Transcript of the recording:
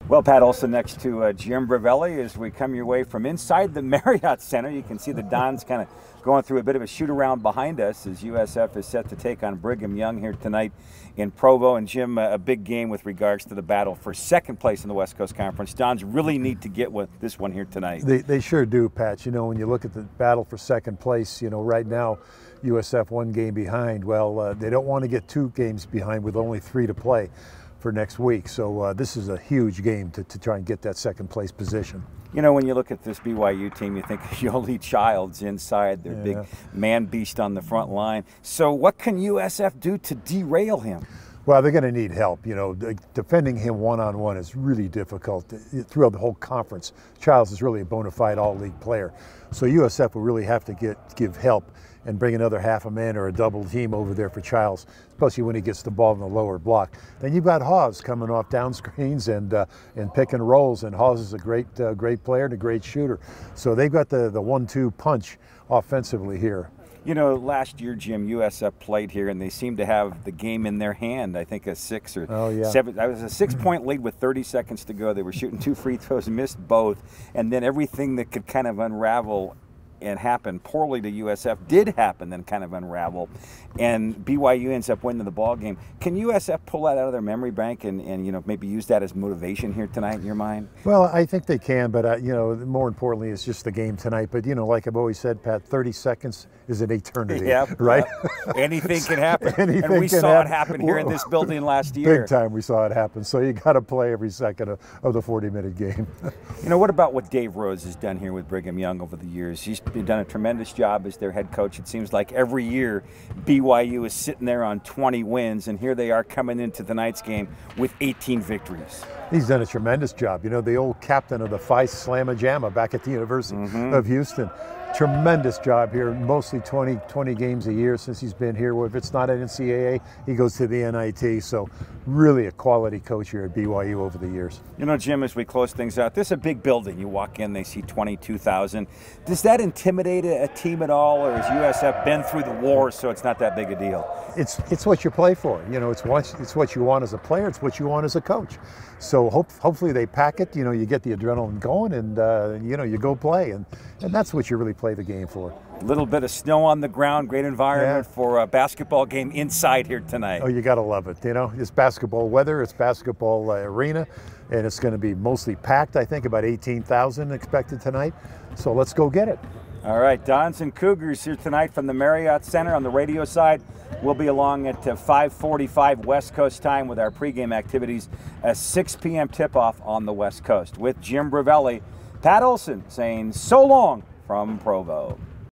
Well, Pat Olson next to Jim Brovelli as we come your way from inside the Marriott Center. You can see the Dons kind of going through a bit of a shoot-around behind us as USF is set to take on Brigham Young here tonight in Provo. And Jim, a big game with regards to the battle for second place in the West Coast Conference. Dons really need to get this one here tonight. They sure do, Pat. You know, when you look at the battle for second place, you know, right now USF one game behind. Well, they don't want to get 2 games behind with only 3 to play for next week. So this is a huge game to try and get that second place position. You know, when you look at this BYU team, you think Yoli Childs inside, their big man beast on the front line. So what can USF do to derail him? Well, they're going to need help. You know, defending him one-on-one is really difficult throughout the whole conference. Childs is really a bona fide all-league player. So USF will really have to give help and bring another half a man or a double team over there for Childs, especially when he gets the ball in the lower block. Then you've got Hawes coming off down screens and pick and rolls, and Hawes is a great player and a great shooter. So they've got the 1-2 punch offensively here. You know, last year, Jim, USF played here, and they seemed to have the game in their hand. I think a 6 or 7. I was a 6-point lead with 30 seconds to go. They were shooting 2 free throws, missed both, and then everything that could kind of unravel and happen poorly to USF did happen, then kind of unravel, and BYU ends up winning the ball game. Can USF pull that out of their memory bank and you know, maybe use that as motivation here tonight in your mind? Well, I think they can, but you know, more importantly, it's just the game tonight. But you know, like I've always said, Pat, 30 seconds is an eternity, right? Anything can happen. Anything and we saw it happen here in this building last year. Big time we saw it happen. So you got to play every second of the 40-minute game. You know, what about what Dave Rose has done here with Brigham Young over the years? He's done a tremendous job as their head coach. It seems like every year BYU is sitting there on 20 wins, and here they are coming into tonight's game with 18 victories. He's done a tremendous job. You know, the old captain of the Phi Slamma Jamma back at the University of Houston. Tremendous job here, mostly 20 games a year since he's been here. If it's not at NCAA, he goes to the NIT. So really a quality coach here at BYU over the years. You know, Jim, as we close things out, this is a big building. You walk in, they see 22,000. Does that intimidate a team at all, or has USF been through the war, so it's not that big a deal? It's what you play for. You know, it's what you want as a player. It's what you want as a coach. So hopefully they pack it. You know, you get the adrenaline going, and you know, you go play, and that's what you really play the game for. A little bit of snow on the ground, great environment for a basketball game inside here tonight. Oh, you got to love it. You know, it's basketball weather, it's basketball arena, and it's going to be mostly packed. I think about 18,000 expected tonight. So let's go get it. All right, Dons and Cougars here tonight from the Marriott Center on the radio side. We'll be along at 5:45 West Coast time with our pregame activities, a 6 p.m. tip-off on the West Coast. With Jim Brovelli, Pat Olson saying so long from Provo.